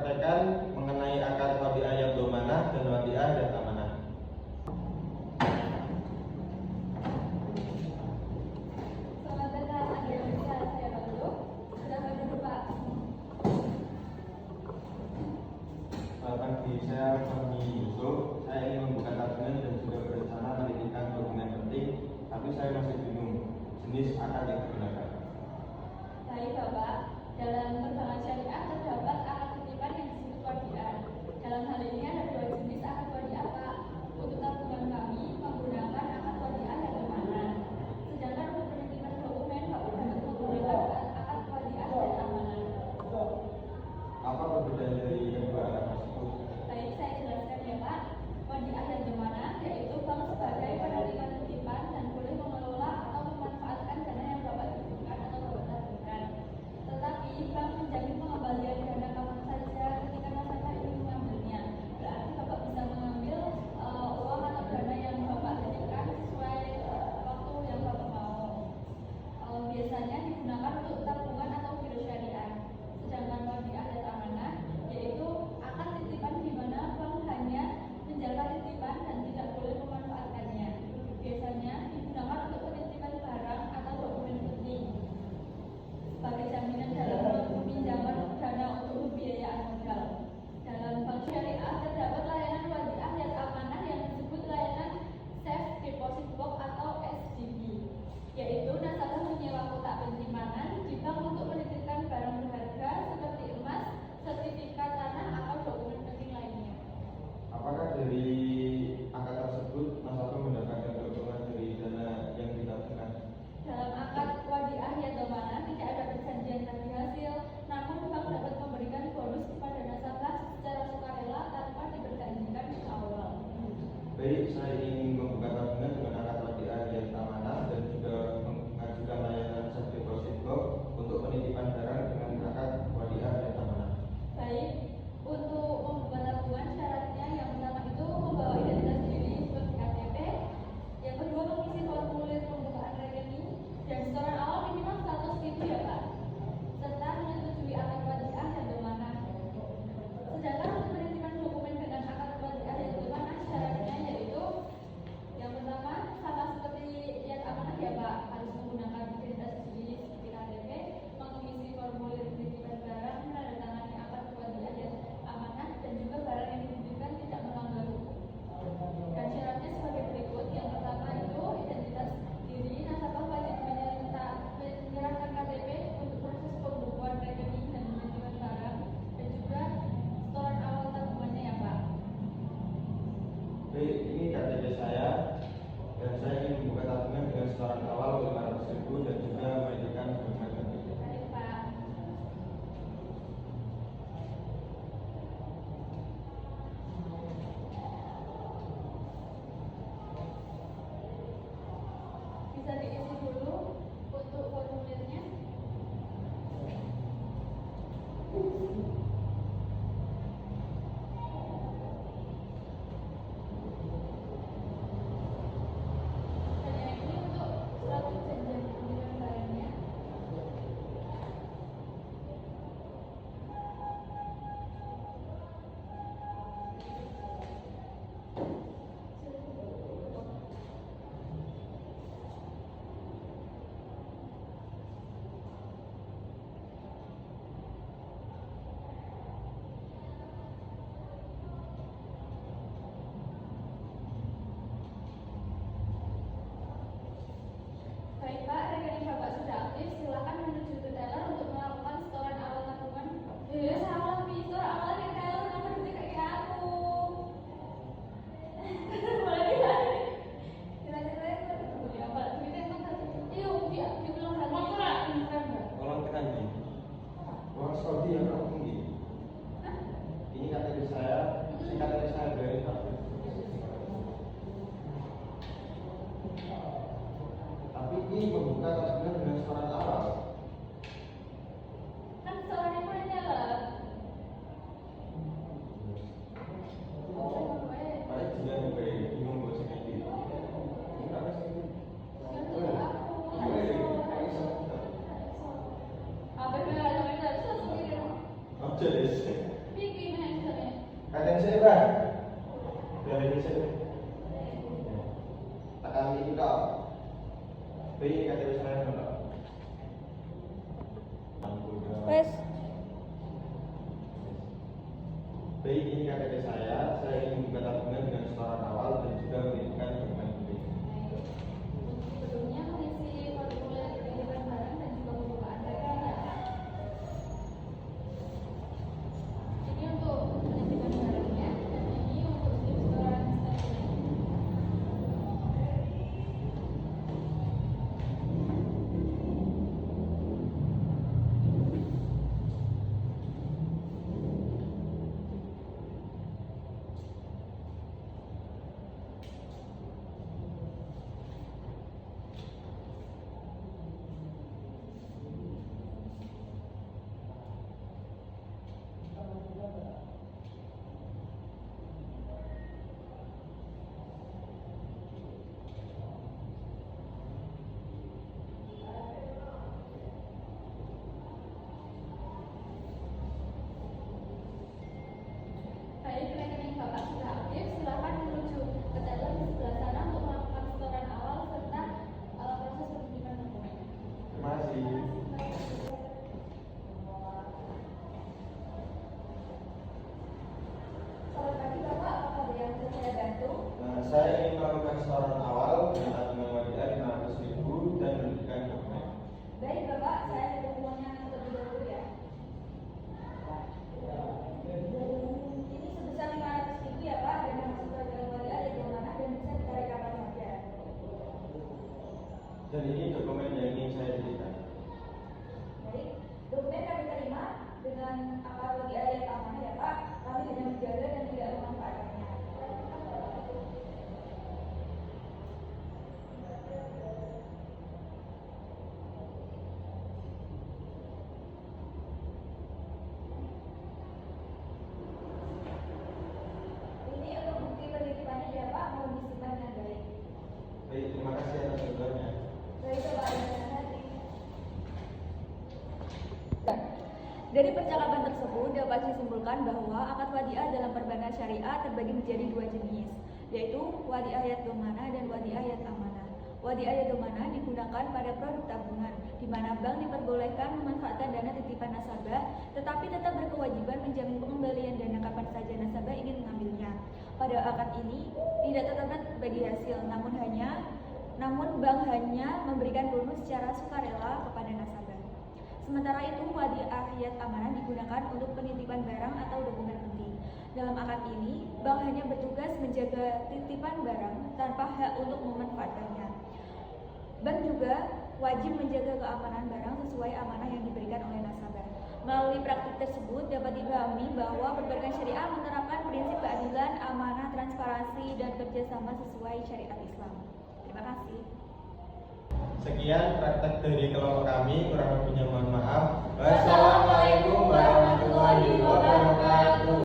praktekkan mengenai akad wadiah yang domanah dan wadiah dan amanah. Selamat datang, adik bisa saya bantu? Silahkan duduk, Pak. Selamat pagi, saya Fahmi Yusuf. Saya ingin membuka tabungan dan juga berencana menitipkan dokumen penting, tapi saya masih bingung jenis akad yang digunakan. Baik, Bapak. Dalam perbankan syariah terdapat akad titipan yang disebut wadiah. Dalam hal ini ada dua jenis akad wadiah, Pak. Untuk tabungan kami menggunakan akad wadiah yang amanah. Sedangkan untuk penitipan dokumen, Bapak dapat menggunakan akad wadiah dan amanah. Apa perbedaan dari kedua akad tersebut? Baik, saya jelaskan ya, Pak. Wadiah yang amanah yaitu bank sebagai penerima titipan dan boleh mengelola atau memanfaatkan dana yang Bapak titipkan atau Bapak tabungkan. Tetapi bank menjamin pengembalian dana kapan saja ketika nasabah ingin mengambilnya. Berarti Bapak bisa mengambil uang atau dana yang Bapak titipkan sesuai waktu yang Bapak mau. Biasanya digunakan untuk tabungan atau giro syariah. Sedangkan wadiah dan amanah yaitu akad titipan di mana bank hanya menjaga titipan dan tidak boleh memanfaatkannya. Biasanya digunakan untuk penitipan barang atau dokumen penting sebagai jaminan dalam peminjaman dana untuk pembiayaan modal. Dalam bank syariah terdapat layanan wadiah dan amanah yang disebut layanan Safe Deposit Box atau SDB, yaitu nasabah menyewa kotak penyimpanan di bank untuk menitipkan barang berharga seperti emas, sertifikat tanah atau dokumen penting lainnya. Apakah dari akad tersebut nasabah mendapatkan keuntungan dari dana yang ditabungkan? Dalam akad wadiah yang amanah tidak ada perjanjian tagih hasil, namun bank dapat memberikan bonus kepada nasabah secara sukarela tanpa diperjanjikan di awal. Baik, saya ingin membuka tabungan dengan akad wadiah yang amanah dan juga mengajukan layanan safe deposit box untuk penitipan barang dengan akad wadiah yang amanah. Baik, untuk membuka tabungan syaratnya yang pertama itu membawa identitas diri seperti KTP, yang kedua mengisi formulir pembukaan rekening dan setoran awal minimal 100.000 ya, Pak, serta menyetujui akad wadiah yang amanah. Sedangkan untuk penitipan dokumen dengan akad wadiah yang amanah syaratnya yaitu yang pertama sama seperti yang amanah ya, Pak, harus menggunakan identitas diri seperti KTP, mengisi formulir penitipan barang, menandatangani akad wadiah dan amanah, dan juga barang yang dititipkan tidak melanggar hukum. Dan syaratnya sebagai berikut. Yang pertama itu identitas diri, nasabah wajib menyerahkan KTP untuk proses pembukuan rekening dan penitipan barang, dan juga setoran awal tabungannya ya, Pak. Baik, ini KTP saya dan saya ingin membuka tabungan dengan setoran awal 500.000 dan juga menitipkan dokumen penting. Baik, Pak. Bisa diisi dulu untuk formulirnya. Dan yang ini untuk surat perjanjian penitipan barangnya. Baik, Pak, rekening Bapak sudah aktif. Silakan menuju ke teller untuk melakukan setoran awal tabungan. Salah, setoran awal yang teller nomor duit kayak aku. Boleh dibalik. Kira-kira itu ya, Pak. Duitnya emang tadi. Yuk, diulang lagi. Tolong tekan nih. Uang Saudi yang aku nih. Hah? Ini KTP saya, si KTP saya dari Pak. Tapi ini membuka tabungan dengan setoran awal. Kan setorannya pun teller. Paling juga baik, bingung buat saya ini. Ini apa sih? Apa yang ada itu langsung kirim. Oke deh. Pikir kita. B ini KTP saya benar. Wes. B ini KTP saya ingin membuka tabungan dengan setoran awal dan juga menitipkan dokumen penting. Sebelumnya mengisi formulir penitipan barang dan juga pembukaan rekening. Ini untuk penitipan barangnya dan ini untuk slip setoran statement. Baik, rekening Bapak sudah aktif, silakan menuju ke dalam di sebelah sana untuk melakukan setoran awal serta proses penitipan dokumen. Terima kasih. Selamat pagi Bapak, apa ada yang bisa saya bantu? Saya ingin melakukan setoran awal dengan tabungan wadiah 500.000 dan menitipkan dokumen. Baik Bapak, saya hitung uangnya terlebih dahulu ya. Ini sebesar 500.000 ya Pak, dan masuk ke dalam wadiah yang mana dan bisa ditarik kapan saja. Dan ini dokumen yang ingin saya titipkan. Baik, dokumen kami terima dengan akar wadiah yang amanah ya Pak. Kami hanya menjaga dan tidak memanfaatkannya. Ini untuk bukti penitipannya ya Pak, mohon disimpan dengan baik. Baik, terima kasih atas bantuannya. Baik Bapak, dengan hati. Dari percakapan tersebut dapat disimpulkan bahwa akad wadiah dalam perbankan syariah terbagi menjadi dua jenis, yaitu wadiah yad domana dan wadiah yad amanah. Wadiah yad domana digunakan pada produk tabungan, di mana bank diperbolehkan memanfaatkan dana titipan nasabah, tetapi tetap berkewajiban menjamin pengembalian dana kapan saja nasabah ingin mengambilnya. Pada akad ini tidak terdapat bagi hasil, namun bank hanya memberikan bonus secara sukarela kepada nasabah. Sementara itu, wadiah yad amanah digunakan untuk penitipan barang atau dokumen penting. Dalam akad ini, bank hanya bertugas menjaga titipan barang tanpa hak untuk memanfaatkannya. Bank juga wajib menjaga keamanan barang sesuai amanah yang diberikan oleh nasabah. Melalui praktik tersebut dapat dipahami bahwa perbankan syariah menerapkan prinsip keadilan, amanah, transparansi, dan kerjasama sesuai syariat Islam. Terima kasih. Sekian praktek dari kelompok kami, kurang lebihnya mohon maaf. Wassalamualaikum warahmatullahi wabarakatuh.